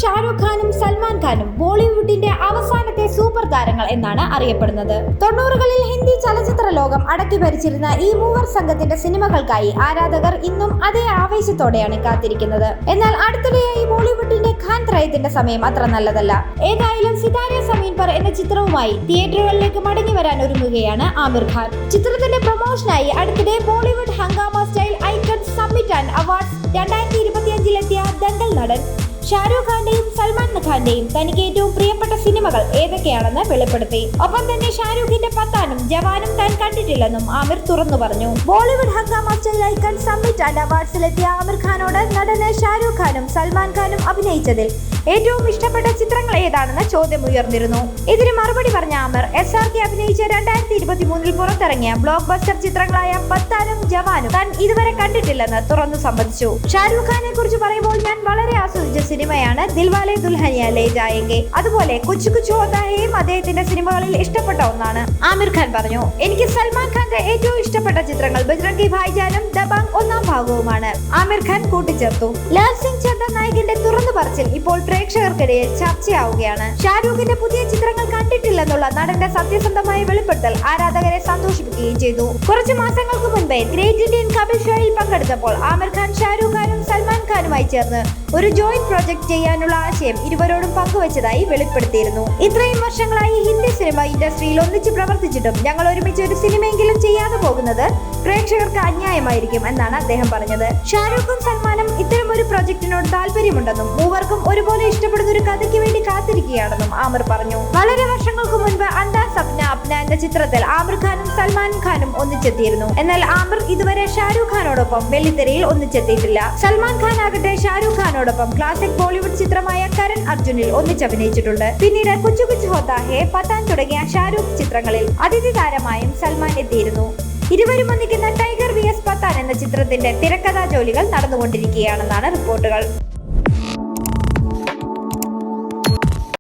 ഷാരൂഖ് ഖാനും സൽമാൻ ഖാനും ബോളിവുഡിന്റെ അവസാനത്തെ സൂപ്പർ താരങ്ങൾ എന്നാണ് അറിയപ്പെടുന്നത്. 90കളിൽ ഹിന്ദി ചലച്ചിത്ര ലോകം അടക്കി ഭരിച്ചിരുന്ന ഈ മൂവർ സംഘത്തിന്റെ സിനിമകൾക്കായി ആരാധകർ ഇന്നും അതേ ആവേശത്തോടെയാണ് കാത്തിരിക്കുന്നത്. എന്നാൽ അടുത്തിടെയായി ബോളിവുഡിന്റെ ഖാൻ ത്രയത്തിന്റെ സമയം അത്ര നല്ലതല്ല. ഏതായാലും സിതാര സമീൻ പർ എന്ന ചിത്രവുമായി തിയേറ്ററുകളിലേക്ക് മടങ്ങി വരാൻ ഒരുങ്ങുകയാണ് ആമിർ ഖാൻ. ചിത്രത്തിന്റെ പ്രൊമോഷനായി അടുത്തിടെ Bollywood Hungama style icons summit and awards 2025-ലെത്തിയ ദംഗൽ നടൻ ഷാരൂഖ് ഖാന്റെയും സൽമാൻ ഖാന്റെയും തനിക്ക് ഏറ്റവും പ്രിയപ്പെട്ട സിനിമകൾ ഏതൊക്കെയാണെന്ന് വെളിപ്പെടുത്തി. ഒപ്പം തന്നെ ഷാരൂഖിന്റെ പത്താനും ജവാനും താൻ കണ്ടിട്ടില്ലെന്നും ആമിർ തുറന്നു പറഞ്ഞു. Bollywood Hungama style icon summit and അവാർഡ്സിലെത്തിയ ആമിർ ഖാനോട് നടന് ഷാരൂഖ് ഖാനും സൽമാൻ ഖാനും അഭിനയിച്ചതിൽ ഏറ്റവും ഇഷ്ടപ്പെട്ട ചിത്രങ്ങൾ ഏതാണെന്ന ചോദ്യം ഉയർന്നിരുന്നു. ഇതിന് മറുപടി പറഞ്ഞ ആമിർ SRK അഭിനയിച്ച 2023-ൽ പുറത്തിറങ്ങിയ ബ്ലോക്ക് ബസ്റ്റർ ചിത്രങ്ങളായ പത്താനും ജവാനും താൻ ഇതുവരെ കണ്ടിട്ടില്ലെന്ന് തുറന്നു സമ്മതിച്ചു. ഷാരൂഖ് ഖാനെ കുറിച്ച് പറയുമ്പോൾ ഞാൻ വളരെ ആസ്വദിച്ച സിനിമയാണ് ദിൽവാലെ ദുൽഹനിയ ലേ ജായേംഗെ. അതുപോലെ കുച്ച് കുച്ച് ഹോതാ ഹൈയും അദ്ദേഹത്തിന്റെ സിനിമകളിൽ ഇഷ്ടപ്പെട്ട ഒന്നാണ്. ആമിർ ഖാൻ പറഞ്ഞു, എനിക്ക് സൽമാൻ ഖാന്റെ ഏറ്റവും ഇഷ്ടപ്പെട്ട ചിത്രങ്ങൾ ബജ്രംഗി ഭായ്ജാനും ദബാങ് ഒന്നാം ഭാഗവുമാണ്. ആമിർ ഖാൻ കൂട്ടിച്ചേർത്തു. ലാൽ സിംഗ് ചദ്ദ നായകന്റെ തുറന്നു പറച്ചിൽ ഇപ്പോൾ പ്രേക്ഷകർക്കിടയിൽ ചർച്ചയാവുകയാണ്. ഷാരൂഖിന്റെ പുതിയ ചിത്രങ്ങൾ കണ്ടിട്ടില്ലെന്നുള്ള നടന്റെ സത്യസന്ധമായ വെളിപ്പെടുത്തൽ ആരാധകരെ സന്തോഷിപ്പിക്കുകയും ചെയ്തു. കുറച്ചു മാസങ്ങൾക്ക് മുൻപേ ഗ്രേറ്റ് ഇന്ത്യൻ കപിൽ ഷോയിൽ പങ്കെടുത്തപ്പോൾ ആമിർ ഖാൻ ഷാരൂഖ് ഖാനും സൽമാൻ ഖാനുമായി ചേർന്ന് ഒരു ജോയിന്റ് പ്രോജക്ട് ചെയ്യാനുള്ള ആശയം ഇരുവരോടും പങ്കുവച്ചതായി വെളിപ്പെടുത്തിയിരുന്നു. ഇത്രയും വർഷങ്ങളായി ഹിന്ദി സിനിമ ഇൻഡസ്ട്രിയിൽ ഒന്നിച്ച് പ്രവർത്തിച്ചിട്ടും ഞങ്ങൾ ഒരുമിച്ച് ഒരു സിനിമയെങ്കിലും ചെയ്യാതെ പോകുന്നത് പ്രേക്ഷകർക്ക് അന്യായമായിരിക്കും എന്നാണ് അദ്ദേഹം പറഞ്ഞത്. ഷാരൂഖും സൽമാനും ഇത്തരം ഒരു പ്രോജക്റ്റിനോട് താല്പര്യമുണ്ടെന്നും മൂവർക്കും ഒരുപോലെ ഇഷ്ടപ്പെടുന്ന ഒരു കഥയ്ക്ക് വേണ്ടി കാത്തിരിക്കുകയാണെന്നും ആമിർ പറഞ്ഞു. വളരെ വർഷങ്ങൾക്ക് മുൻപ് അന്താ സപ്ന അപ്ന എന്ന ചിത്രത്തിൽ ആമിർ ഖാനും സൽമാൻ ഖാനും ഒന്നിച്ചെത്തിയിരുന്നു. എന്നാൽ ആമിർ ഇതുവരെ ഷാരൂഖ് ഖാനോടൊപ്പം വെള്ളിത്തിരയിൽ ഒന്നിച്ചെത്തിയിട്ടില്ല. സൽമാൻ ഖാൻ ആകട്ടെ ഷാരൂഖ് ഖാനോടൊപ്പം ക്ലാസിക് ബോളിവുഡ് ചിത്രമായ കരൺ അർജുനിൽ ഒന്നിച്ചഭിനയിച്ചിട്ടുണ്ട്. പിന്നീട് കുച്ച് കുച്ച് ഹോതാ ഹൈ, പത്താൻ തുടങ്ങിയ ഷാരൂഖ് ചിത്രങ്ങളിൽ അതിഥി താരമായും സൽമാൻ എത്തിയിരുന്നു. ഇരുവരും ഒന്നിക്കുന്ന ടൈഗർ vs പത്താൻ എന്ന ചിത്രത്തിന്റെ തിരക്കഥാ ജോലികൾ നടന്നുകൊണ്ടിരിക്കുകയാണെന്നാണ് റിപ്പോർട്ടുകൾ.